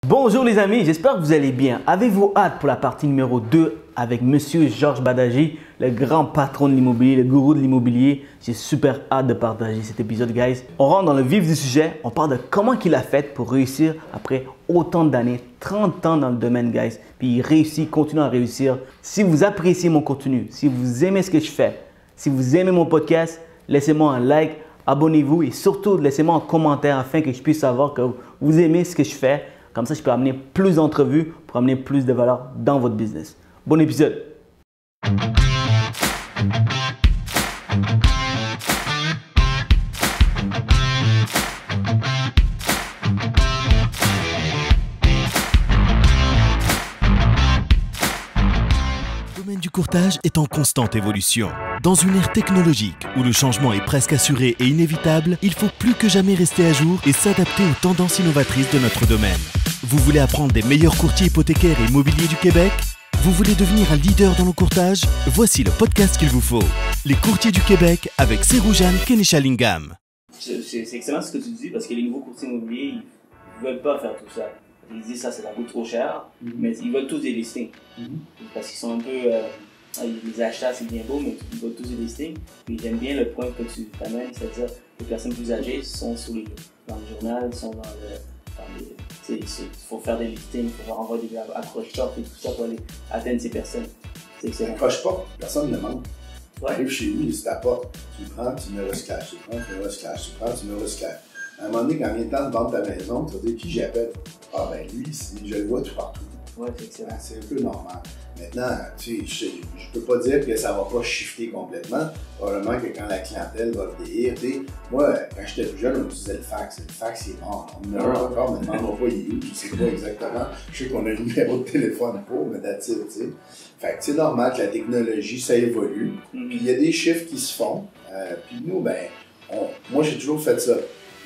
Bonjour les amis, j'espère que vous allez bien. Avez-vous hâte pour la partie numéro 2 avec Monsieur Georges Badaji, le grand patron de l'immobilier, le gourou de l'immobilier. J'ai super hâte de partager cet épisode, guys. On rentre dans le vif du sujet, on parle de comment il a fait pour réussir après autant d'années, 30 ans dans le domaine, guys. Puis il réussit, continue à réussir. Si vous appréciez mon contenu, si vous aimez ce que je fais, si vous aimez mon podcast, laissez-moi un like, abonnez-vous et surtout laissez-moi un commentaire afin que je puisse savoir que vous aimez ce que je fais. Comme ça, je peux amener plus d'entrevues pour amener plus de valeur dans votre business. Bon épisode! Le domaine du courtage est en constante évolution. Dans une ère technologique où le changement est presque assuré et inévitable, il faut plus que jamais rester à jour et s'adapter aux tendances innovatrices de notre domaine. Vous voulez apprendre des meilleurs courtiers hypothécaires et immobiliers du Québec? Vous voulez devenir un leader dans le courtage? Voici le podcast qu'il vous faut. Les courtiers du Québec avec Seroujane Kenishalingam. C'est excellent ce que tu dis parce que les nouveaux courtiers immobiliers, ils ne veulent pas faire tout ça. Ils disent ça, ça coûte trop cher, mais ils veulent tous des listings. Parce qu'ils sont un peu... les achats, c'est bien beau, mais ils veulent tous des listings. Puis j'aime bien le point que tu amènes, c'est-à-dire que les personnes plus âgées sont dans le journal, sont dans le... Il faut faire des listings, il faut envoyer des accroche-top et tout ça pour aller atteindre ces personnes. C'est excellent. Accroche pas, personne ne demande. Tu Ouais. arrives chez lui, il se tape pas. Tu le prends, tu mets le recyclage, tu le prends, tu mets le recyclage, tu le prends, tu mets le recyclage. À un moment donné, quand il est temps de vendre ta maison, tu vas dire qui j'appelle. Ah ben lui, je le vois tout partout. Ouais, c'est excellent. C'est un peu normal. Maintenant, tu sais, je peux pas dire que ça va pas shifter complètement. Probablement que quand la clientèle va vieillir, tu sais, moi, quand j'étais plus jeune, on utilisait le fax. Le fax, il est mort. On en a un encore, mais ne demandera pas il est où, je sais pas exactement. Je sais qu'on a un numéro de téléphone pour, mais that's it, tu sais. Fait que c'est normal que la technologie, ça évolue. Puis il y a des chiffres qui se font. Puis nous, ben, moi, j'ai toujours fait ça.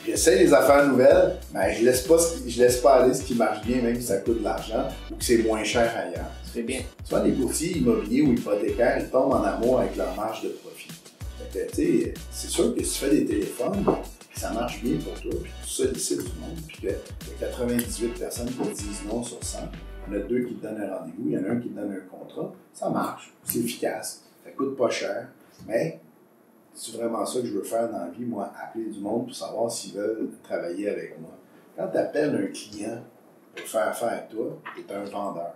J'essaie les affaires nouvelles, mais je laisse pas aller ce qui marche bien, même si ça coûte de l'argent ou que c'est moins cher ailleurs. C'est bien. Souvent, les courtiers immobiliers ou hypothécaires, ils tombent en amour avec leur marge de profit. Fait que, tu sais, c'est sûr que si tu fais des téléphones, ça marche bien pour toi, puis tu sollicites tout le monde, puis qu'il y a 98 personnes qui disent non sur 100. Il y en a 2 qui te donnent un rendez-vous, il y en a un qui te donne un contrat. Ça marche, c'est efficace, ça coûte pas cher, mais c'est vraiment ça que je veux faire dans la vie, moi, appeler du monde pour savoir s'ils veulent travailler avec moi. Quand tu appelles un client pour faire affaire avec toi, tu es un vendeur.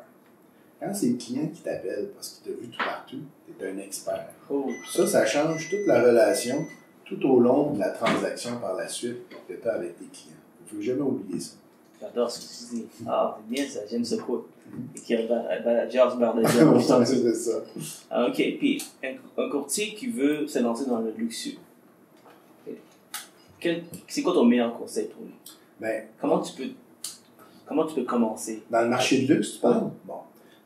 Quand c'est le client qui t'appelle parce qu'il t'a vu tout partout, tu es un expert. Oh. Puis ça change toute la relation tout au long de la transaction par la suite que tu as avec tes clients. Il ne faut jamais oublier ça. J'adore ce que tu dis. Ah, c'est bien ça, j'aime ce quote. Et qui Georges Badaji. C'est ça. Ah, ok, puis un courtier qui veut se lancer dans le luxueux, c'est quoi ton meilleur conseil pour lui? Ben, Comment tu peux commencer? dans le marché de luxe, tu parles? Bon.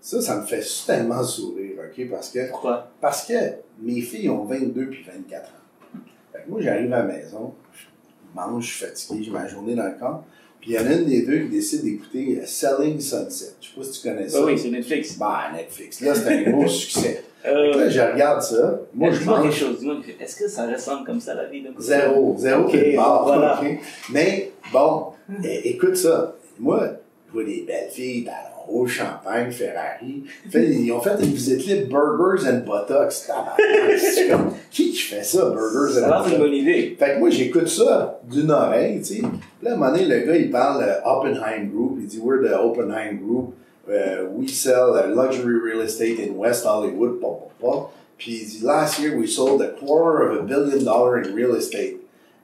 Ça me fait tellement sourire, OK? Pourquoi? Parce que mes filles ont 22 puis 24 ans. Fait que moi, j'arrive à la maison, je mange, je suis fatigué, j'ai ma journée dans le corps. Puis il y en a une des deux qui décide d'écouter Selling Sunset. Je sais pas si tu connais ça. Oui, c'est Netflix. Bah, Netflix. Là, c'est un gros succès. Là, je regarde ça. Moi, je dis-moi mange. quelque chose. Est-ce que ça ressemble comme ça, la vie de Zéro okay, de barre, voilà. OK? Mais, bon, écoute ça. Moi, je vois des belles filles, talons hauts, champagne, Ferrari. Ils ont fait une visite libre Burgers and Buttocks. C'est comme, qui fait ça, Burgers and Buttocks? C'est une bonne idée. Fait que moi, j'écoute ça d'une oreille, tu sais. Là, à un moment donné, le gars, il parle Oppenheim Group. Il dit, we're the Oppenheim Group. We sell luxury real estate in West Hollywood, Puis il dit, last year, we sold $250 million in real estate.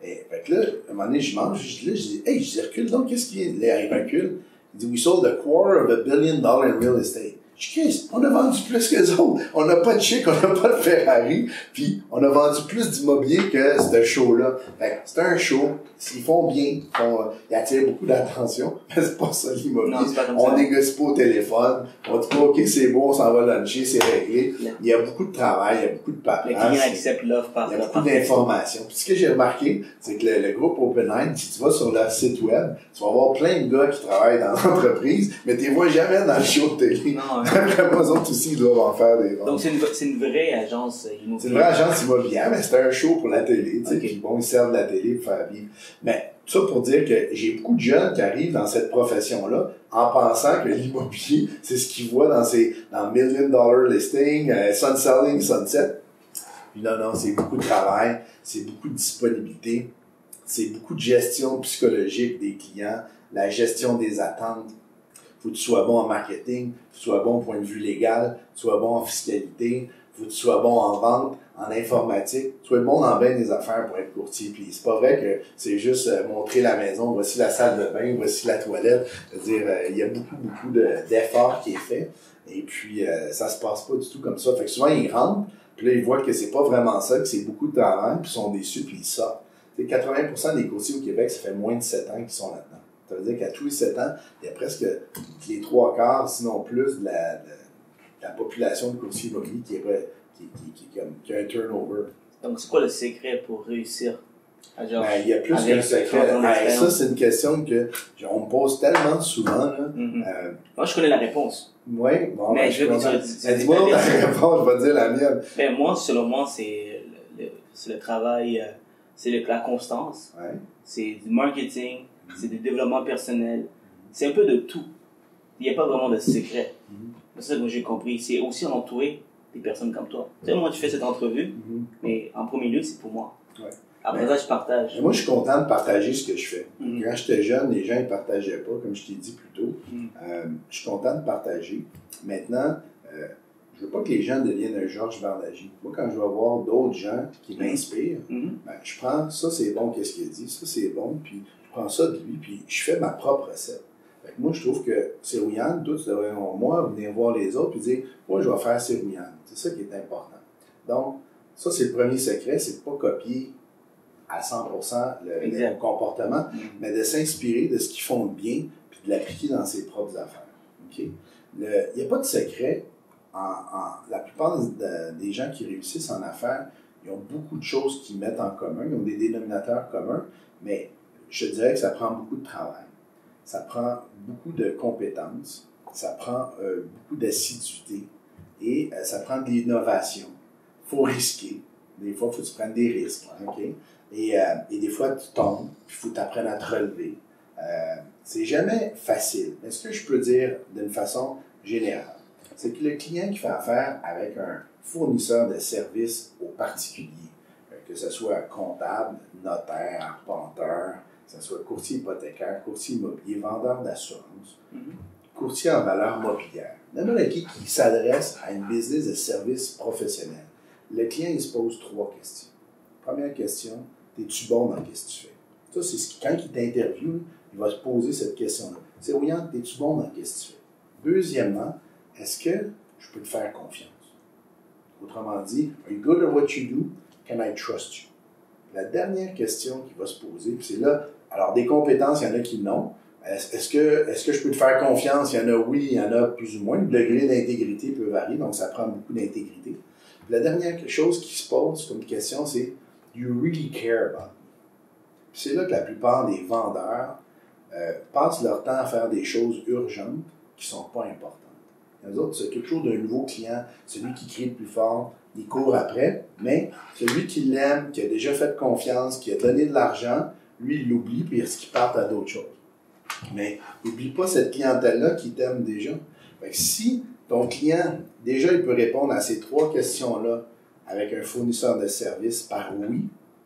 Et fait que là, à un moment donné, je mange, je dis, hey, je dis, recule donc, qu'est-ce qu'il y a? Il recule. Il dit, we sold $250 million in real estate. Je dis, on a vendu plus que les autres. On n'a pas de chic, on n'a pas de Ferrari, puis on a vendu plus d'immobilier que ce show-là. Fait que c'est un show, s'ils font bien, ils attirent beaucoup d'attention, mais c'est pas ça l'immobilier. On négocie pas au téléphone, on dit pas, OK, c'est bon, on s'en va luncher, c'est réglé. Il y a beaucoup de travail, il y a beaucoup de paperasse. Le client accepte l'offre par il y a beaucoup d'informations. Puis ce que j'ai remarqué, c'est que le groupe Oppenheim, si tu vas sur leur site web, tu vas voir plein de gars qui travaillent dans l'entreprise, mais tu les vois jamais dans le show de télé. Non, Après moi, eux autres aussi, ils doivent en faire des ventes. Donc, c'est une vraie agence immobilière. C'est une vraie agence immobilière, mais c'était un show pour la télé, tu sais, Okay. puis bon, ils servent de la télé pour faire vivre. Mais tout ça pour dire que j'ai beaucoup de jeunes qui arrivent dans cette profession-là en pensant que l'immobilier, c'est ce qu'ils voient dans Million Dollar Listing, Sun Selling, Sunset. Puis non, c'est beaucoup de travail, c'est beaucoup de disponibilité, c'est beaucoup de gestion psychologique des clients, la gestion des attentes. Faut que tu sois bon en marketing, faut que tu sois bon au point de vue légal, faut que tu sois bon en fiscalité, faut que tu sois bon en vente, en informatique, tu sois bon dans bien des affaires pour être courtier. Puis c'est pas vrai que c'est juste montrer la maison, voici la salle de bain, voici la toilette. C'est-à-dire, il y a beaucoup d'efforts qui est fait. Et puis, ça se passe pas du tout comme ça. Fait que souvent, ils rentrent, puis là, ils voient que c'est pas vraiment ça, que c'est beaucoup de travail, puis ils sont déçus, puis ils sortent. 80% des courtiers au Québec, ça fait moins de 7 ans qu'ils sont là-dedans. Ça veut dire qu'à tous les 7 ans, il y a presque les 3/4, sinon plus, de la population de courtiers immobiliers qui a un turnover. Donc, c'est quoi le secret pour réussir à genre, Ben, il y a plus qu'un secret. Ça, c'est une question que on me pose tellement souvent. Là. Moi, je connais la réponse. Oui, bon, mais ben, je veux dire, dis-moi ta réponse, je vais dire la mienne. Ben, moi, selon moi, c'est le travail, c'est la constance, Ouais. c'est du marketing, c'est du développement personnel, c'est un peu de tout. Il n'y a pas vraiment de secret. C'est ça que j'ai compris. C'est aussi entourer des personnes comme toi. Tu sais, moi, tu fais cette entrevue, mais en premier lieu, c'est pour moi. Ouais. Après ça, je partage. Moi, je suis content de partager ce que je fais. Quand j'étais jeune, les gens ne partageaient pas, comme je t'ai dit plus tôt. Je suis content de partager. Maintenant, je veux pas que les gens deviennent un Georges Bardagy. Moi, quand je vais voir d'autres gens qui m'inspirent, ben, je prends ça, c'est bon, qu'est-ce qu'il a dit, ça, c'est bon, puis je prends ça de lui, puis je fais ma propre recette. Fait que moi, je trouve que Sirouyan, toi, tu devrais, moi, venir voir les autres, puis dire, moi, je vais faire Sirouyan. C'est ça qui est important. Donc, ça, c'est le premier secret, c'est de pas copier à 100% le comportement, mais de s'inspirer de ce qu'ils font de bien, puis de l'appliquer dans ses propres affaires. Okay? Il n'y a pas de secret. La plupart des gens qui réussissent en affaires, ils ont beaucoup de choses qu'ils mettent en commun, ils ont des dénominateurs communs, mais je dirais que ça prend beaucoup de travail, ça prend beaucoup de compétences, ça prend beaucoup d'assiduité et ça prend de l'innovation. Il faut risquer. Des fois, il faut que tu prennes des risques. Okay? Et des fois, tu tombes, puis il faut t'apprendre à te relever. C'est jamais facile. Mais ce que je peux dire d'une façon générale, c'est que le client qui fait affaire avec un fournisseur de services aux particuliers, que ce soit comptable, notaire, arpenteur, que ce soit courtier hypothécaire, courtier immobilier, vendeur d'assurance, courtier en valeur mobilière, n'importe qui s'adresse à une business de services professionnels, le client il se pose 3 questions. Première question, es-tu bon dans ce que tu fais? Ça, c'est ce qui, quand il t'interviewe, il va se poser cette question-là. C'est Oriane, es-tu bon dans ce que tu fais? Deuxièmement, est-ce que je peux te faire confiance? Autrement dit, are you good at what you do? Can I trust you? La dernière question qu'il va se poser, puis c'est là, alors des compétences, il y en a qui n'ont. Est-ce que je peux te faire confiance? Il y en a oui, il y en a plus ou moins. Le degré d'intégrité peut varier, donc ça prend beaucoup d'intégrité. Puis la dernière chose qui se pose comme question, c'est do you really care about me? Puis c'est là que la plupart des vendeurs passent leur temps à faire des choses urgentes qui ne sont pas importantes. Les autres, c'est quelque chose d'un nouveau client, celui qui crie le plus fort, il court après, mais celui qui l'aime, qui a déjà fait confiance, qui a donné de l'argent, lui, il l'oublie, puis il part à d'autres choses. Mais n'oublie pas cette clientèle-là qui t'aime déjà. Fait que si ton client, déjà, il peut répondre à ces 3 questions-là avec un fournisseur de services par oui,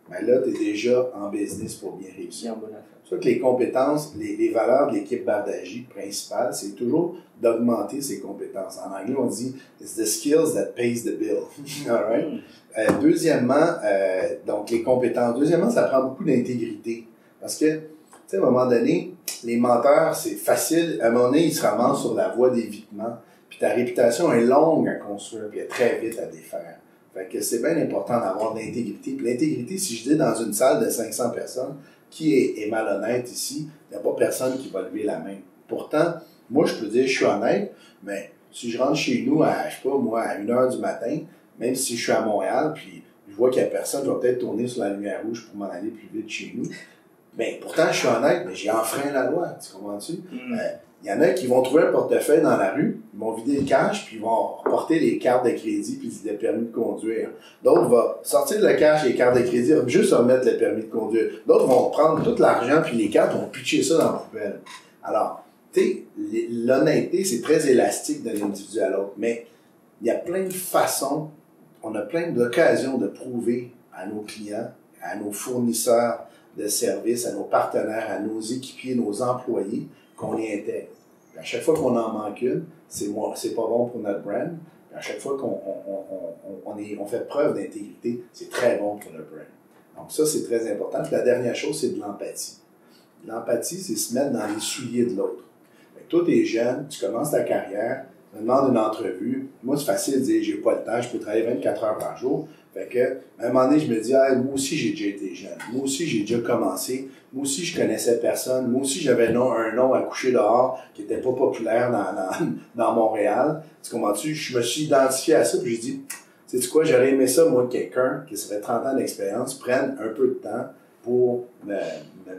ben là, tu es déjà en business pour bien réussir. C'est ça que les compétences, les valeurs de l'équipe Bardagy principale, c'est toujours d'augmenter ses compétences. En anglais, on dit « it's the skills that pays the bill ». All right? Deuxièmement, donc les compétences. Deuxièmement, ça prend beaucoup d'intégrité. Parce que, tu sais, à un moment donné, les menteurs, c'est facile. À un moment donné, ils se ramassent sur la voie d'évitement. Puis ta réputation est longue à construire, puis elle est très vite à défaire. Fait que c'est bien important d'avoir de l'intégrité. Puis l'intégrité, si je dis dans une salle de 500 personnes, qui est malhonnête ici, il n'y a pas personne qui va lever la main. Pourtant, moi, je peux dire je suis honnête, mais si je rentre chez nous à, je sais pas, moi, à 1h du matin, même si je suis à Montréal, puis je vois qu'il n'y a personne, je vais peut-être tourner sur la lumière rouge pour m'en aller plus vite chez nous. Mais pourtant, je suis honnête, mais j'ai enfreint la loi, tu comprends-tu? Il y en a qui vont trouver un portefeuille dans la rue, ils vont vider le cash, puis ils vont reporter les cartes de crédit puis les permis de conduire. D'autres vont sortir le cash et les cartes de crédit, juste remettre le permis de conduire. D'autres vont prendre tout l'argent puis les cartes, vont pitcher ça dans la poubelle. Alors, tu sais, l'honnêteté, c'est très élastique d'un individu à l'autre, mais il y a plein de façons, on a plein d'occasions de prouver à nos clients, à nos fournisseurs de services, à nos partenaires, à nos équipiers, nos employés, qu'on est intègre. Puis à chaque fois qu'on en manque une, c'est pas bon pour notre brand. Puis à chaque fois qu'on fait preuve d'intégrité, c'est très bon pour le brand. Donc ça, c'est très important. Puis la dernière chose, c'est de l'empathie. L'empathie, c'est se mettre dans les souliers de l'autre. Toi, tu es jeune, tu commences ta carrière, tu me demandes une entrevue. Moi, c'est facile de dire, j'ai pas le temps, je peux travailler 24 heures par jour. Fait que, à un moment donné, je me dis, ah, moi aussi, j'ai déjà été jeune. Moi aussi, j'ai déjà commencé. Moi aussi, je connaissais personne. Moi aussi, j'avais un nom à coucher dehors qui était pas populaire dans Montréal. Tu comprends-tu? Je me suis identifié à ça, puis j'ai dit, sais-tu quoi, j'aurais aimé ça, moi, quelqu'un qui serait 30 ans d'expérience, prenne un peu de temps pour me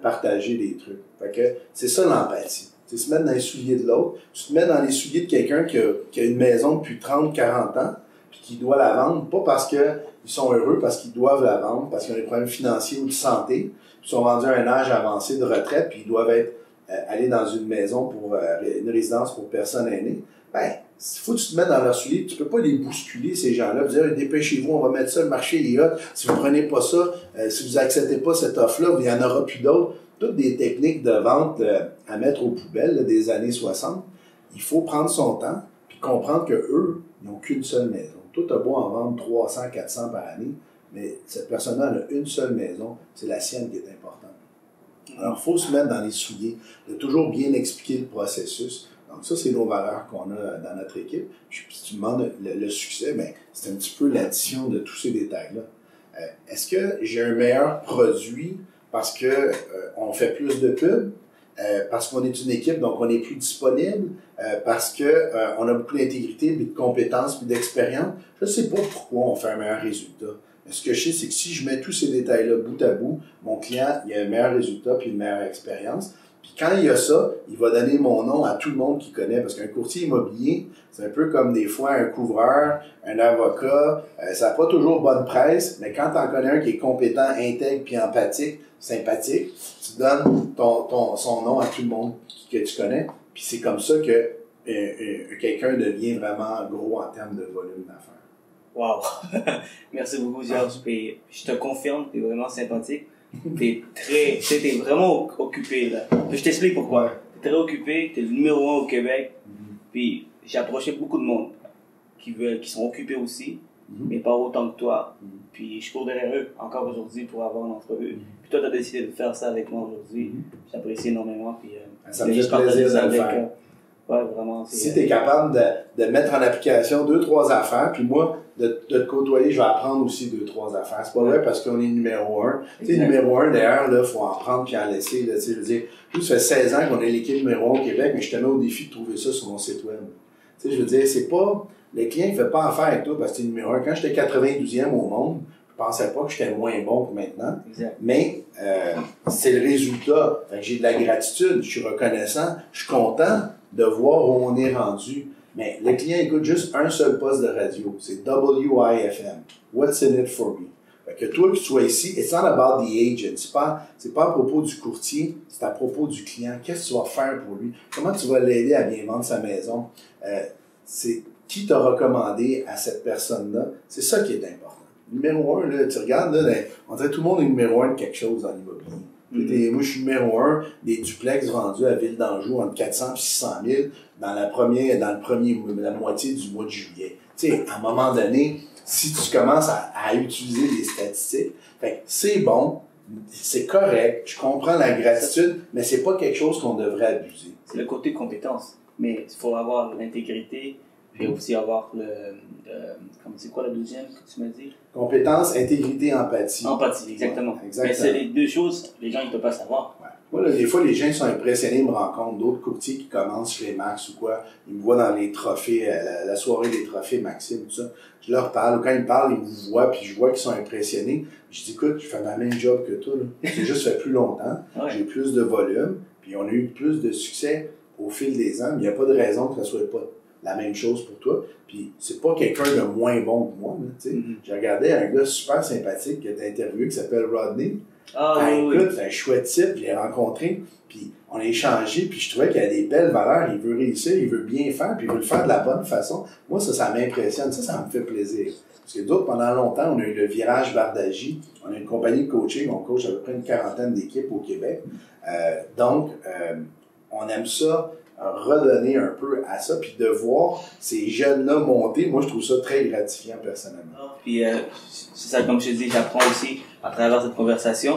partager des trucs. Fait que, c'est ça l'empathie. C'est se mettre dans les souliers de l'autre. Tu te mets dans les souliers de quelqu'un qui a une maison depuis 30, 40 ans, puis qui doit la vendre, pas parce qu'ils sont heureux, parce qu'ils doivent la vendre, parce qu'ils ont des problèmes financiers ou de santé, puis ils sont rendus à un âge avancé de retraite, puis ils doivent aller dans une maison pour une résidence pour personnes aînées. Ben, il faut que tu te mettes dans leurs souliers, tu peux pas les bousculer, ces gens-là, vous dire, dépêchez-vous, on va mettre ça, le marché est hot, si vous prenez pas ça, si vous acceptez pas cette offre-là, il y en aura plus d'autres. Toutes des techniques de vente à mettre aux poubelles là, des années 60. Il faut prendre son temps puis comprendre qu'eux, ils n'ont qu'une seule maison. Tout a beau en vendre 300, 400 par année, mais cette personne-là a une seule maison, c'est la sienne qui est importante. Alors, il faut se mettre dans les souliers, de toujours bien expliquer le processus. Donc ça, c'est nos valeurs qu'on a dans notre équipe. Puis, si tu demandes le succès, ben, c'est un petit peu l'addition de tous ces détails-là. Est-ce que j'ai un meilleur produit parce que on fait plus de pubs, parce qu'on est une équipe, donc on est plus disponible, parce que on a beaucoup d'intégrité, puis de compétences, puis d'expérience? Je ne sais pas pourquoi on fait un meilleur résultat. Mais ce que je sais, c'est que si je mets tous ces détails-là bout à bout, mon client, il a un meilleur résultat, puis une meilleure expérience. Puis quand il y a ça, il va donner mon nom à tout le monde qui connaît, parce qu'un courtier immobilier, c'est un peu comme des fois un couvreur, un avocat, ça n'a pas toujours bonne presse, mais quand tu en connais un qui est compétent, intègre, puis empathique, sympathique, tu donnes son nom à tout le monde que tu connais, puis c'est comme ça que quelqu'un devient vraiment gros en termes de volume d'affaires. Wow! Merci beaucoup, Georges. Puis je te confirme, tu es vraiment sympathique. T'es vraiment occupé, là. Je t'explique pourquoi. T'es très occupé, t'es le numéro 1 au Québec. Puis j'ai approché beaucoup de monde qui sont occupés aussi, mais pas autant que toi. Puis je cours derrière eux encore aujourd'hui pour avoir une entrevue. Puis toi, t'as décidé de faire ça avec moi aujourd'hui. J'apprécie énormément. Puis ça me fait plaisir de le faire. Ouais, vraiment. Si tu es capable de mettre en application 2-3 affaires, puis moi, de te côtoyer, je vais apprendre aussi 2-3 affaires. C'est pas vrai parce qu'on est numéro 1. Tu sais, numéro 1, d'ailleurs, là, faut en prendre puis en laisser. Là, je veux dire, nous, ça fait 16 ans qu'on est l'équipe numéro 1 au Québec, mais je te mets au défi de trouver ça sur mon site web. Tu sais, je veux dire, c'est pas... Le client ne fait pas affaire avec toi parce que tu es numéro 1. Quand j'étais 92e au monde, je pensais pas que j'étais moins bon que maintenant. Exact. Mais c'est le résultat. Fait que j'ai de la gratitude, je suis reconnaissant, je suis content de voir où on est rendu. Mais le client écoute juste un seul poste de radio. C'est WIFM. What's in it for me? Fait que toi, que tu sois ici, it's not about the agent. C'est pas à propos du courtier, c'est à propos du client. Qu'est-ce que tu vas faire pour lui? Comment tu vas l'aider à bien vendre sa maison? C'est qui t'a recommandé à cette personne-là? C'est ça qui est important. Numéro 1, là, tu regardes, là, on dirait que tout le monde est numéro 1 de quelque chose dans l'immobilier. Moi, je suis numéro 1 des duplex vendus à Ville d'Anjou entre 400 et 600 000 dans la moitié du mois de juillet. Tu sais, à un moment donné, si tu commences à utiliser des statistiques, fait, c'est bon, c'est correct, je comprends la gratitude, mais c'est pas quelque chose qu'on devrait abuser. C'est le côté compétence, mais il faut avoir l'intégrité, puis aussi avoir c'est quoi la deuxième que tu m'as dit? Compétence, intégrité, empathie. Empathie, exactement. Ouais, exactement. Mais c'est les deux choses, les gens ne peuvent pas savoir. Ouais. Moi, là, des fois, les gens sont impressionnés, ils me rencontrent d'autres courtiers qui commencent chez Max ou quoi. Ils me voient dans les trophées, la soirée des trophées Maxime, tout ça. Je leur parle, ou quand ils me parlent, ils me voient, puis je vois qu'ils sont impressionnés. Je dis, écoute, je fais ma même job que toi, là. J'ai juste fait plus longtemps, j'ai plus de volume, puis on a eu plus de succès au fil des ans, mais il n'y a pas de raison que ce soit pas la même chose pour toi. Puis c'est pas quelqu'un de moins bon que moi. Tu sais. J'ai regardé un gars super sympathique qui a été interviewé qui s'appelle Rodney. Écoute, c'est un chouette type, je l'ai rencontré, puis on a échangé, puis je trouvais qu'il a des belles valeurs, il veut réussir, il veut bien faire, puis il veut le faire de la bonne façon. Moi, ça m'impressionne, ça me fait plaisir. Parce que d'autres, pendant longtemps, on a eu le virage Bardagie, on a une compagnie de coaching, on coach à peu près une 40aine d'équipes au Québec. Donc, on aime ça, redonner un peu à ça, puis de voir ces jeunes-là monter, moi, je trouve ça très gratifiant personnellement. Puis, c'est ça, comme je te dis, j'apprends aussi à travers cette conversation.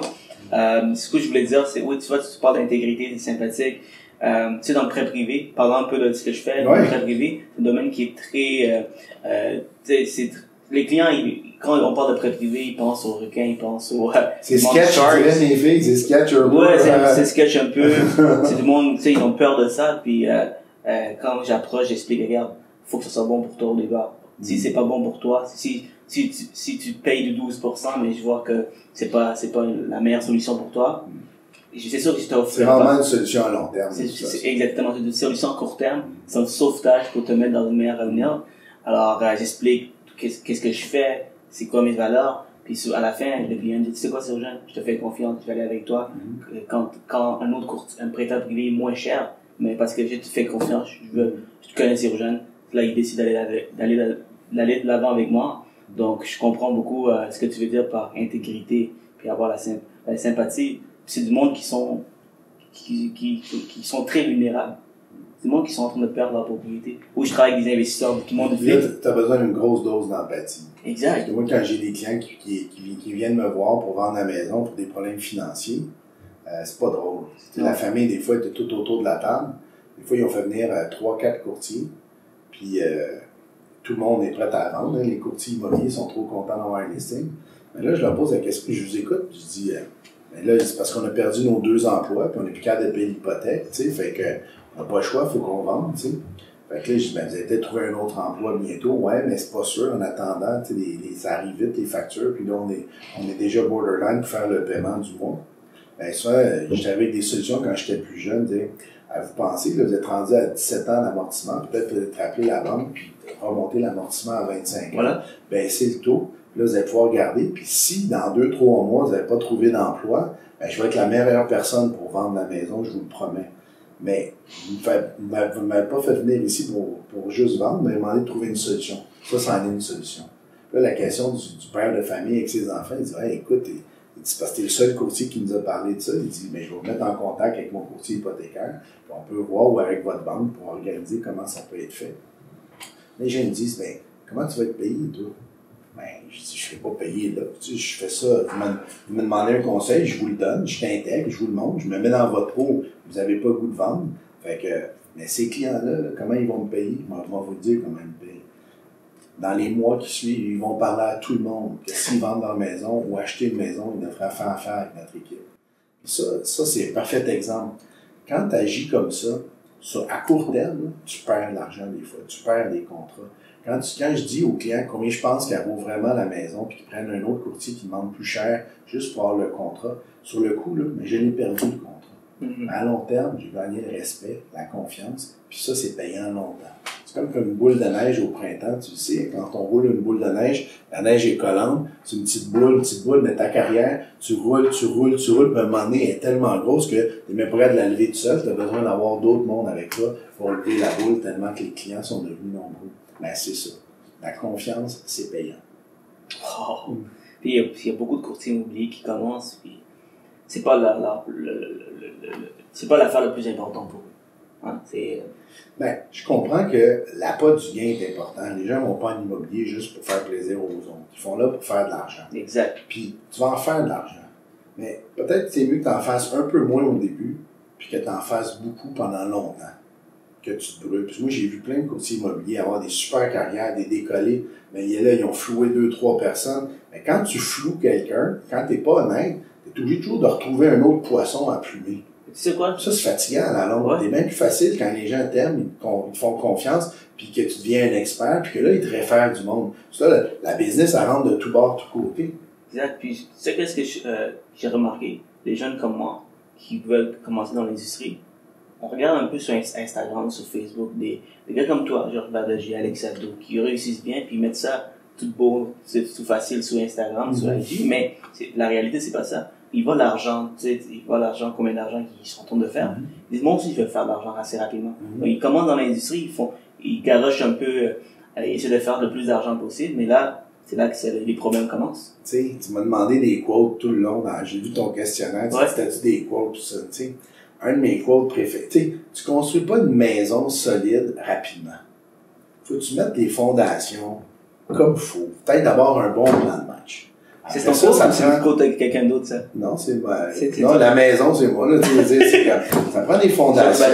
Ce que je voulais dire, c'est, oui, tu vois, tu parles d'intégrité, c'est sympathique. Tu sais, dans le prêt privé, parlant un peu de ce que je fais, dans le prêt privé, c'est un domaine qui est très, tu sais, les clients, quand on parle de prêt privé, ils pensent aux requins, ils pensent aux c'est sketch, tu dirais mes filles, c'est sketch un peu. Ouais, c'est sketch un peu. C'est du monde, tu sais, ils ont peur de ça, puis quand j'approche, j'explique, regarde, faut que ça soit bon pour toi au départ. Si c'est pas bon pour toi, si tu payes de 12%, mais je vois que c'est pas la meilleure solution pour toi, c'est sûr que je t'offre. C'est vraiment une solution à long terme. C'est exactement, c'est une solution à court terme, c'est un sauvetage pour te mettre dans une meilleure avenir. Alors, j'explique qu'est-ce que je fais, c'est quoi mes valeurs, puis à la fin, le client me dit, tu sais quoi, Sergent, je te fais confiance, je vais aller avec toi. Quand un prêteur privé est moins cher, mais parce que je te fais confiance, je te connais, Sergent, là, il décide d'aller de l'avant avec moi. Donc, je comprends beaucoup ce que tu veux dire par intégrité, puis avoir la sympathie. C'est du monde qui sont très vulnérables. C'est du monde qui sont en train de perdre leur propriété. Où je travaille avec des investisseurs, tout le monde là, tu as besoin d'une grosse dose d'empathie. Exact. Parce que moi, quand j'ai des clients qui viennent me voir pour vendre la maison pour des problèmes financiers, c'est pas drôle. La famille, des fois, était tout autour de la table. Des fois, ils ont fait venir 3-4 courtiers. Puis, tout le monde est prêt à vendre. Les courtiers immobiliers sont trop contents d'avoir un listing. Mais là, je leur pose la question, je vous écoute, je dis, mais là, c'est parce qu'on a perdu nos 2 emplois, puis on n'est plus capable de payer l'hypothèque, tu sais, fait que on n'a pas le choix, il faut qu'on vende, tu sais. Fait que là, je dis, ben, vous allez peut-être trouver un autre emploi bientôt. Ouais, mais c'est pas sûr, en attendant, tu sais, ça arrive vite, les factures, puis là, on est déjà borderline pour faire le paiement du mois. Ben, ça, j'étais avec des solutions quand j'étais plus jeune, tu sais. Vous pensez que là, vous êtes rendu à 17 ans d'amortissement, peut-être vous rappeler la banque, puis remonter l'amortissement à 25 ans. Voilà. Baisser le taux. Là, vous allez pouvoir garder. Puis si, dans 2-3 mois, vous n'avez pas trouvé d'emploi, ben, je vais être la meilleure personne pour vendre la maison, je vous le promets. Mais vous ne m'avez pas fait venir ici pour juste vendre, mais demandé de trouver une solution. Ça, c'en est une solution. Là, la question du père de famille avec ses enfants, il dit, hey, écoute, il dit, parce que t'es le seul courtier qui nous a parlé de ça. Il dit, mais je vais vous mettre en contact avec mon courtier hypothécaire. Puis on peut voir ou avec votre banque pour organiser comment ça peut être fait. Les gens me disent, ben, comment tu vas être payé, toi? Ben, je dis, je ne serai pas payé, là. Tu sais, je fais ça. Vous me demandez un conseil, je vous le donne, je t'intègre, je vous le montre, je me mets dans votre eau, vous n'avez pas le goût de vendre. Fait que, mais ces clients-là, là, comment ils vont me payer? Moi, je vais vous dire comment ils me payent. Dans les mois qui suivent, ils vont parler à tout le monde que s'ils vendent leur maison ou acheter une maison, ils devraient faire affaire avec notre équipe. Ça c'est un parfait exemple. Quand tu agis comme ça, à court terme, tu perds de l'argent des fois, tu perds des contrats. Quand je dis aux clients combien je pense qu'elle vaut vraiment la maison, puis qu'ils prennent un autre courtier qui demande plus cher juste pour avoir le contrat, sur le coup, là, mais je l'ai perdu le contrat. À long terme, j'ai gagné le respect, la confiance, puis ça, c'est payant longtemps. C'est comme une boule de neige au printemps, tu le sais, quand on roule une boule de neige, la neige est collante, c'est une petite boule, mais ta carrière, tu roules, puis à un moment donné, elle est tellement grosse que tu n'es même pas prêt de la lever tout seul, tu as besoin d'avoir d'autres mondes avec toi pour lever la boule tellement que les clients sont devenus nombreux. Ben, c'est ça. La confiance, c'est payant. Oh. Puis il y a beaucoup de courtiers immobiliers qui commencent, puis c'est pas c'est pas l'affaire la plus importante pour eux. Hein? Ben, je comprends que l'appât du gain est important. Les gens vont pas en immobilier juste pour faire plaisir aux autres. Ils font là pour faire de l'argent. Exact. Puis tu vas en faire de l'argent. Mais peut-être que c'est mieux que tu en fasses un peu moins au début, puis que tu en fasses beaucoup pendant longtemps. Que tu te brûles. Puis moi, j'ai vu plein de courtiers immobiliers avoir des super carrières, des décollés. Mais là, ils ont floué 2-3 personnes. Mais quand tu floues quelqu'un, quand t'es pas honnête, t'es obligé toujours de retrouver un autre poisson à plumer. Tu sais quoi? Ça, c'est fatigant à la longue. Ouais. C'est bien plus facile quand les gens t'aiment, ils te font confiance, puis que tu deviens un expert, puis que là, ils te réfèrent du monde. Ça, la business, elle rentre de tout bord, tout côté. Exact. Puis, tu sais qu'est-ce que j'ai remarqué? Les jeunes comme moi, qui veulent commencer dans l'industrie, on regarde un peu sur Instagram, sur Facebook, des gars comme toi, genre Badaji, Alex Abdo, qui réussissent bien, puis ils mettent ça tout beau, c'est tout facile sur Instagram, sur IG, mais la réalité, c'est pas ça. Ils voient l'argent, tu sais, ils voient l'argent, combien d'argent qu'ils sont en train de faire. Ils disent, moi aussi, je veux faire de l'argent assez rapidement. Donc, ils commencent dans l'industrie, ils garochent un peu, ils essaient de faire le plus d'argent possible, mais là, c'est là que les problèmes commencent. Tu sais, tu m'as demandé des quotes tout le long, j'ai vu ton questionnaire, tu as-tu des quotes, tout ça, tu sais. Un de mes quotes préférés, tu sais, tu construis pas une maison solide rapidement. Faut que tu mettes les fondations comme il faut. Peut-être d'avoir un bon plan de match. C'est ton quote, c'est le quote avec quelqu'un d'autre, ça? Non, non, la maison, c'est moi, là, tu veux dire, c'est comme, ça prend des fondations,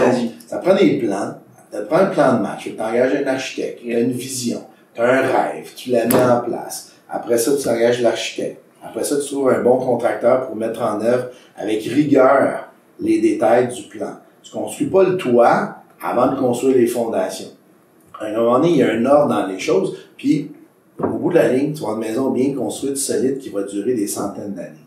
ça prend des plans, ça prend un plan de match, tu t'engages un architecte, tu as une vision, tu as un rêve, tu la mets en place. Après ça, tu engages l'architecte. Après ça, tu trouves un bon contracteur pour mettre en œuvre avec rigueur les détails du plan. Tu construis pas le toit avant de construire les fondations. À un moment donné, il y a un ordre dans les choses, puis au bout de la ligne, tu vas avoir une maison bien construite, solide, qui va durer des centaines d'années.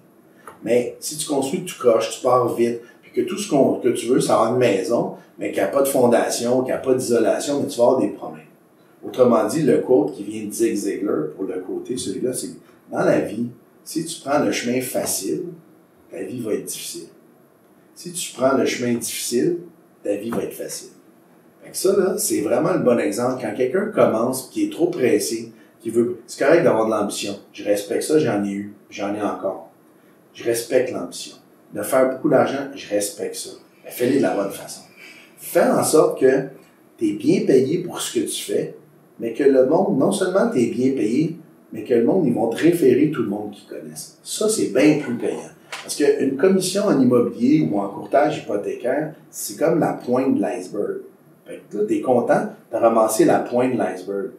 Mais si tu construis, tu croches, tu pars vite, puis que tout ce que tu veux, c'est avoir une maison, mais qui n'a pas de fondation, qui n'a pas d'isolation, mais tu vas avoir des problèmes. Autrement dit, le quote qui vient de Zig Ziglar, pour le côté, celui-là, c'est dans la vie, si tu prends le chemin facile, ta vie va être difficile. Si tu prends le chemin difficile, ta vie va être facile. Fait que ça, là, c'est vraiment le bon exemple. Quand quelqu'un commence, qui est trop pressé, qui veut, c'est correct d'avoir de l'ambition. Je respecte ça, j'en ai eu, j'en ai encore. Je respecte l'ambition. De faire beaucoup d'argent, je respecte ça. Mais fais-le de la bonne façon. Fais en sorte que tu es bien payé pour ce que tu fais, mais que le monde, non seulement tu es bien payé, mais que le monde, ils vont te référer tout le monde qu'ils connaissent. Ça, c'est bien plus payant. Parce qu'une commission en immobilier ou en courtage hypothécaire, c'est comme la pointe de l'iceberg. Fait que là, t'es content de ramasser la pointe de l'iceberg.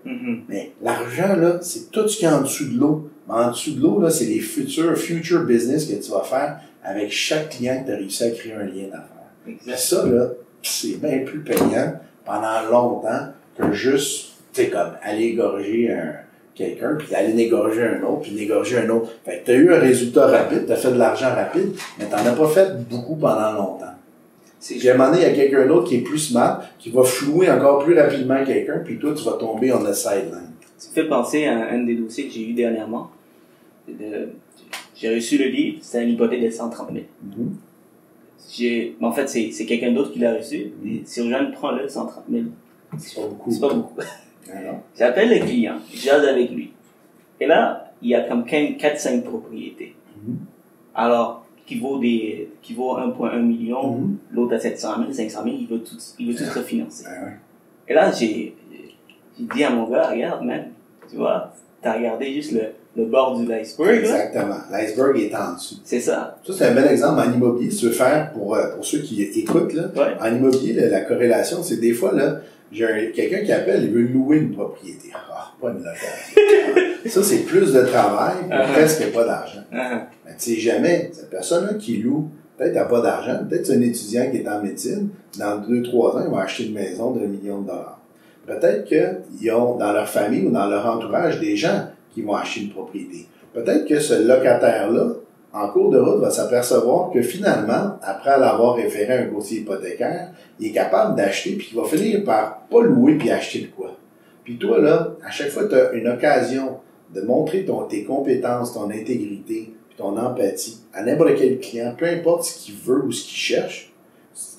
Mais l'argent, là, c'est tout ce qui est en dessous de l'eau. Mais en dessous de l'eau, là, c'est les future business que tu vas faire avec chaque client que tu as réussi à créer un lien d'affaires. Et ça, là, c'est bien plus payant pendant longtemps que juste, tu sais, comme aller égorger quelqu'un, puis aller négorger un autre, puis négorger un autre. Fait que t'as eu un résultat rapide, t'as fait de l'argent rapide, mais t'en as pas fait beaucoup pendant longtemps. Puis à un moment donné, il y a quelqu'un d'autre qui est plus smart, qui va flouer encore plus rapidement quelqu'un, puis toi, tu vas tomber on the sideline. Ça me fait penser à un des dossiers que j'ai eu dernièrement. J'ai reçu le livre, c'était une hypothèque de 130 000. En fait, c'est quelqu'un d'autre qui l'a reçu. Si Urgent prend le 130 000. C'est pas beaucoup. C'est pas beaucoup. J'appelle le client, je jase avec lui. Et là, il y a comme 4-5 propriétés. Alors, qui vaut 1,1 million, l'autre à 700 000, 500 000, il veut tout refinancer. Et là, j'ai dit à mon gars, regarde, man, tu vois, t'as regardé juste le bord de l'iceberg. Exactement. L'iceberg est en dessous. C'est ça. Ça, c'est un bel exemple en immobilier. Si tu veux faire, pour ceux qui écoutent, là, en immobilier, la corrélation, c'est des fois, là, j'ai quelqu'un qui appelle, il veut louer une propriété. Pas une location. Ça, c'est plus de travail pour presque pas d'argent. Mais tu sais jamais, cette personne-là qui loue, peut-être n'a pas d'argent, peut-être c'est un étudiant qui est en médecine, dans 2-3 ans, il va acheter une maison de $1 million. Peut-être qu'ils ont dans leur famille ou dans leur entourage des gens qui vont acheter une propriété. Peut-être que ce locataire-là, en cours de route, va s'apercevoir que finalement, après l'avoir référé à un courtier hypothécaire, il est capable d'acheter, puis il va finir par pas louer puis acheter de quoi. Puis toi, là, à chaque fois que tu as une occasion de montrer tes compétences, ton intégrité, puis ton empathie à n'importe quel client, peu importe ce qu'il veut ou ce qu'il cherche,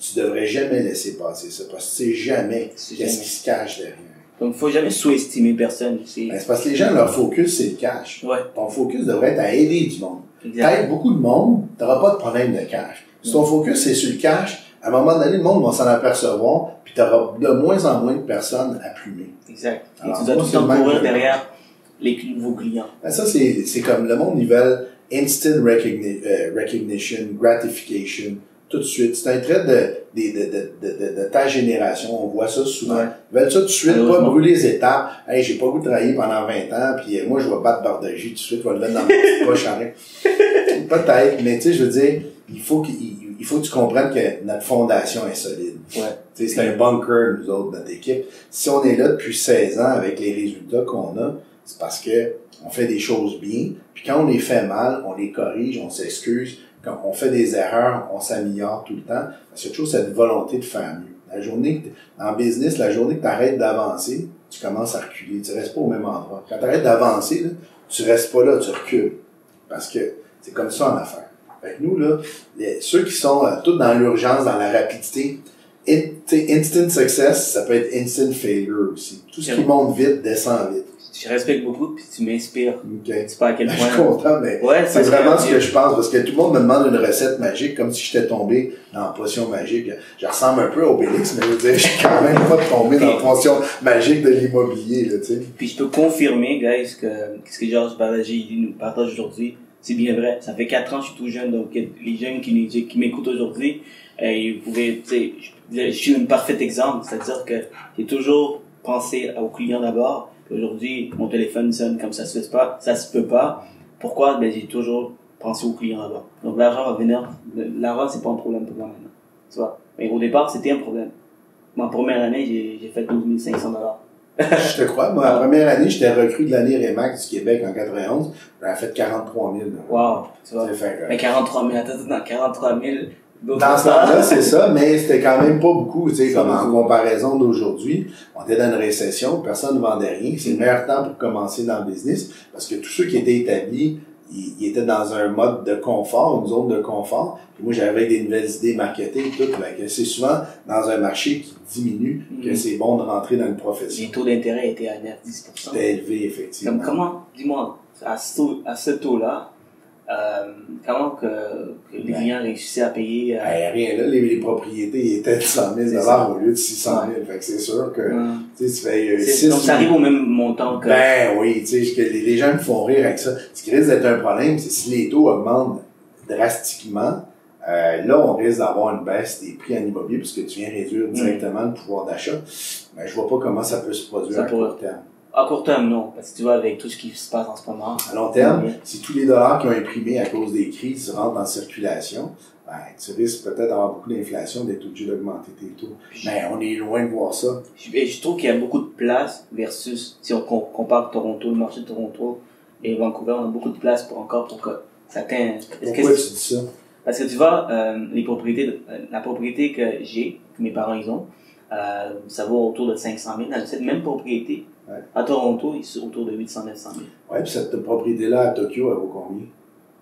tu devrais jamais laisser passer ça, parce que tu sais jamais qu'est-ce qui se cache derrière. Donc, faut jamais sous-estimer personne. C'est parce que les gens, leur focus, c'est le cash. Ton focus devrait être à aider du monde. T'aides beaucoup de monde, t'auras pas de problème de cash. Si ton focus c'est sur le cash, à un moment donné, le monde va s'en apercevoir, puis t'auras de moins en moins de personnes à plumer. Exact. Et tu dois tout le temps courir derrière les nouveaux clients. Ben ça, c'est comme le monde, ils veulent instant recognition, gratification, tout de suite. C'est un trait de ta génération. On voit ça souvent. Ils veulent ça tout de suite, pas brûler les étapes. Hey, j'ai pas goût de travailler pendant 20 ans, puis moi, je vais battre Bardagie tout de suite, je vais le mettre dans ma poche arrête. Peut-être, mais tu sais, je veux dire, il faut que tu comprennes que notre fondation est solide. C'est un bunker, nous autres, notre équipe. Si on est là depuis 16 ans avec les résultats qu'on a, c'est parce que on fait des choses bien, puis quand on les fait mal, on les corrige, on s'excuse, quand on fait des erreurs, on s'améliore tout le temps. Parce qu'il y a toujours cette volonté de faire mieux. En business, la journée que tu arrêtes d'avancer, tu commences à reculer. Tu restes pas au même endroit. Quand tu arrêtes d'avancer, là, tu restes pas là, tu recules. Parce que c'est comme ça en affaires. Fait que nous, là, ceux qui sont tous dans l'urgence, dans la rapidité, instant success, ça peut être instant failure aussi. Tout ce qui monte vite, descend vite. Je respecte beaucoup puis tu m'inspires. Okay. Tu sais pas à quel point. Je suis content, mais ouais, c'est vraiment ce que je pense, parce que tout le monde me demande une recette magique, comme si j'étais tombé dans la potion magique. Je ressemble un peu à Obélix, mais je veux dire, je suis quand même pas tombé dans la potion magique de l'immobilier, là, tu sais. Puis je peux confirmer, guys, que ce que Georges Badaji nous partage aujourd'hui, c'est bien vrai. Ça fait 4 ans que je suis tout jeune, donc les jeunes qui m'écoutent aujourd'hui, ils pouvaient, tu sais, je suis un parfait exemple, c'est-à-dire que j'ai toujours pensé aux clients d'abord. Aujourd'hui, mon téléphone sonne comme ça se peut pas. Pourquoi? Ben, j'ai toujours pensé aux clients d'abord. Donc, l'argent va venir. L'argent, c'est pas un problème pour moi maintenant. Tu vois? Mais au départ, c'était un problème. Ma première année, j'ai fait 12 500 $. Je te crois. Moi, la première année, j'étais recrue de l'année Remax du Québec en 91. J'avais fait 43 000. Wow. Tu vois? Mais 43 000, attends, 43 000. Dans ce temps-là, c'est ça, mais c'était quand même pas beaucoup, tu sais, comme en comparaison d'aujourd'hui. On était dans une récession, personne ne vendait rien. C'est le meilleur temps pour commencer dans le business, parce que tous ceux qui étaient établis, ils étaient dans un mode de confort, une zone de confort. Puis moi, j'avais des nouvelles idées marketing, tout. Que c'est souvent dans un marché qui diminue que c'est bon de rentrer dans une profession. Les taux d'intérêt étaient à 9-10%. C'était élevé, effectivement. Comment, dis-moi, à ce taux-là, comment que les clients réussissaient à payer? Rien, là, les propriétés étaient de 100 000 $ au lieu de 600 000. Fait que c'est sûr que, tu sais, tu fais 6 donc, ça arrive au même montant que... Ben oui, tu sais, les gens me font rire avec ça. Ce qui risque d'être un problème, c'est si les taux augmentent drastiquement, là, on risque d'avoir une baisse des prix en immobilier puisque tu viens réduire directement le pouvoir d'achat. Mais je vois pas comment ça peut se produire à court terme. À court terme, non. Parce que tu vois, avec tout ce qui se passe en ce moment. À long terme, si tous les dollars qui ont imprimé à cause des crises rentrent en circulation, ben, tu risques peut-être d'avoir beaucoup d'inflation, d'être obligé d'augmenter tes taux. Mais on est loin de voir ça. Je trouve qu'il y a beaucoup de place versus, si on compare Toronto, le marché de Toronto et Vancouver, on a beaucoup de place pour que certains... Pourquoi tu dis ça? Parce que tu vois, la propriété que j'ai, que mes parents ils ont, ça vaut autour de 500 000. Dans cette même propriété, à Toronto, c'est autour de 800 900 000. Ouais, puis cette propriété-là à Tokyo, elle vaut combien?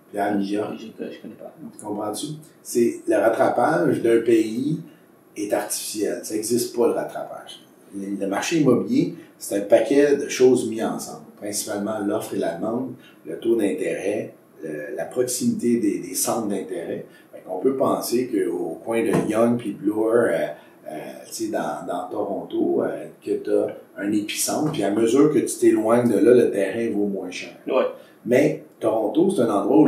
Puis à New York? Je connais pas. Tu comprends-tu? C'est le rattrapage d'un pays est artificiel. Ça n'existe pas, le rattrapage. Le marché immobilier, c'est un paquet de choses mises ensemble. Principalement l'offre et la demande, le taux d'intérêt, la proximité des centres d'intérêt. On peut penser qu'au coin de Yonge puis Bloor, tu sais, dans Toronto, que tu as un épicentre, puis à mesure que tu t'éloignes de là, le terrain vaut moins cher. Ouais. Mais Toronto, c'est un endroit où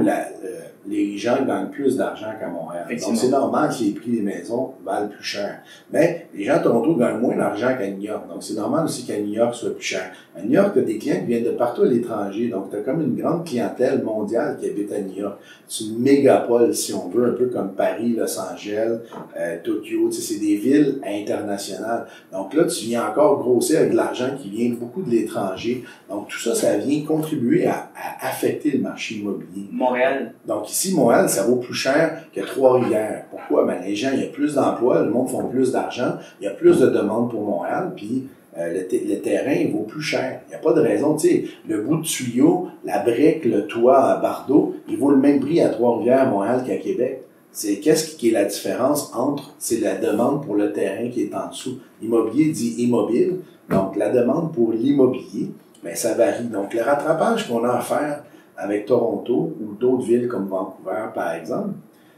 les gens gagnent plus d'argent qu'à Montréal. Donc, c'est normal que les prix des maisons valent plus cher. Mais les gens à Toronto gagnent moins d'argent qu'à New York. Donc, c'est normal aussi qu'à New York soit plus cher. À New York, tu as des clients qui viennent de partout à l'étranger. Donc, tu as comme une grande clientèle mondiale qui habite à New York. C'est une mégapole, si on veut, un peu comme Paris, Los Angeles, Tokyo. Tu sais, c'est des villes internationales. Donc là, tu viens encore grossir avec de l'argent qui vient beaucoup de l'étranger. Donc, tout ça, ça vient contribuer à affecter le marché immobilier. Montréal. Donc, ici, Montréal, ça vaut plus cher que Trois-Rivières. Pourquoi? Ben, les gens, il y a plus d'emplois, le monde font plus d'argent, il y a plus de demandes pour Montréal, puis le terrain, il vaut plus cher. Il n'y a pas de raison, tu sais, le bout de tuyau, la brique, le toit à Bardeau, il vaut le même prix à Trois-Rivières, à Montréal qu'à Québec. C'est qu'est-ce qui est la différence entre, c'est la demande pour le terrain qui est en dessous. Immobilier dit immobile, donc la demande pour l'immobilier, ben ça varie. Donc, le rattrapage qu'on a à faire avec Toronto ou d'autres villes comme Vancouver, par exemple,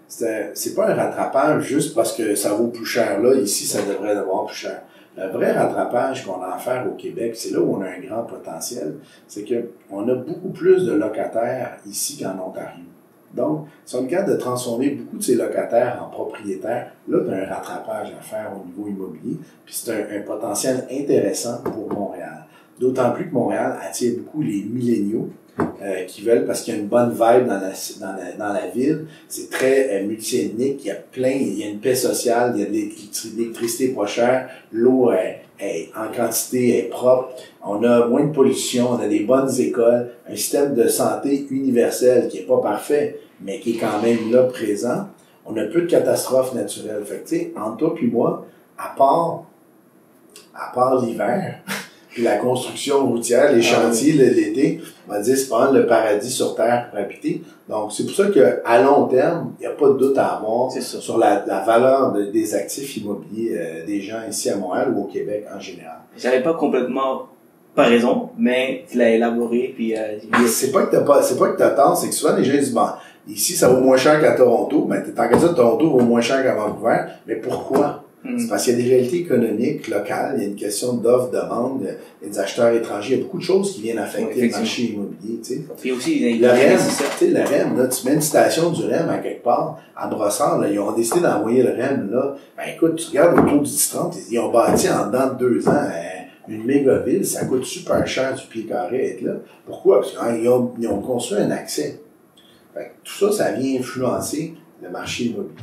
c'est pas un rattrapage juste parce que ça vaut plus cher là, ici, ça devrait avoir plus cher. Le vrai rattrapage qu'on a à faire au Québec, c'est là où on a un grand potentiel, c'est que on a beaucoup plus de locataires ici qu'en Ontario. Donc, si on est capable de transformer beaucoup de ces locataires en propriétaires, là, tu as un rattrapage à faire au niveau immobilier, puis c'est un potentiel intéressant pour Montréal. D'autant plus que Montréal attire beaucoup les milléniaux, qui veulent, parce qu'il y a une bonne vibe dans la ville. C'est très multiethnique, il y a une paix sociale, il y a de l'électricité pas chère, l'eau est en quantité est propre, on a moins de pollution, on a des bonnes écoles, un système de santé universel qui est pas parfait, mais qui est quand même là présent. On a peu de catastrophes naturelles. Fait que, tu sais, entre toi puis moi, à part l'hiver, puis la construction routière, les chantiers, l'été, on va dire, c'est pas le paradis sur Terre pour habiter. Donc, c'est pour ça qu'à long terme, il n'y a pas de doute à avoir sur la valeur des actifs immobiliers des gens ici à Montréal ou au Québec en général. J'avais pas complètement pas raison, mais tu l'as élaboré, puis... c'est pas que t'as tort, c'est que souvent les gens disent, bon, ici, ça vaut moins cher qu'à Toronto, mais tant que ça, Toronto vaut moins cher qu'à Vancouver, mais pourquoi? C'est parce qu'il y a des réalités économiques locales, il y a une question d'offre-demande, il y a des acheteurs étrangers, il y a beaucoup de choses qui viennent affecter le marché immobilier, tu sais. Puis aussi, le REM, tu sais, le REM, là, tu mets une station du REM à quelque part, à Brossard, là, ils ont décidé d'envoyer le REM, là. Ben, écoute, tu regardes autour du 10-30, ils ont bâti en dedans de 2 ans, une méga-ville, ça coûte super cher du pied carré être là. Pourquoi? Parce qu'ils ont construit un accès. Fait que tout ça, ça vient influencer le marché immobilier.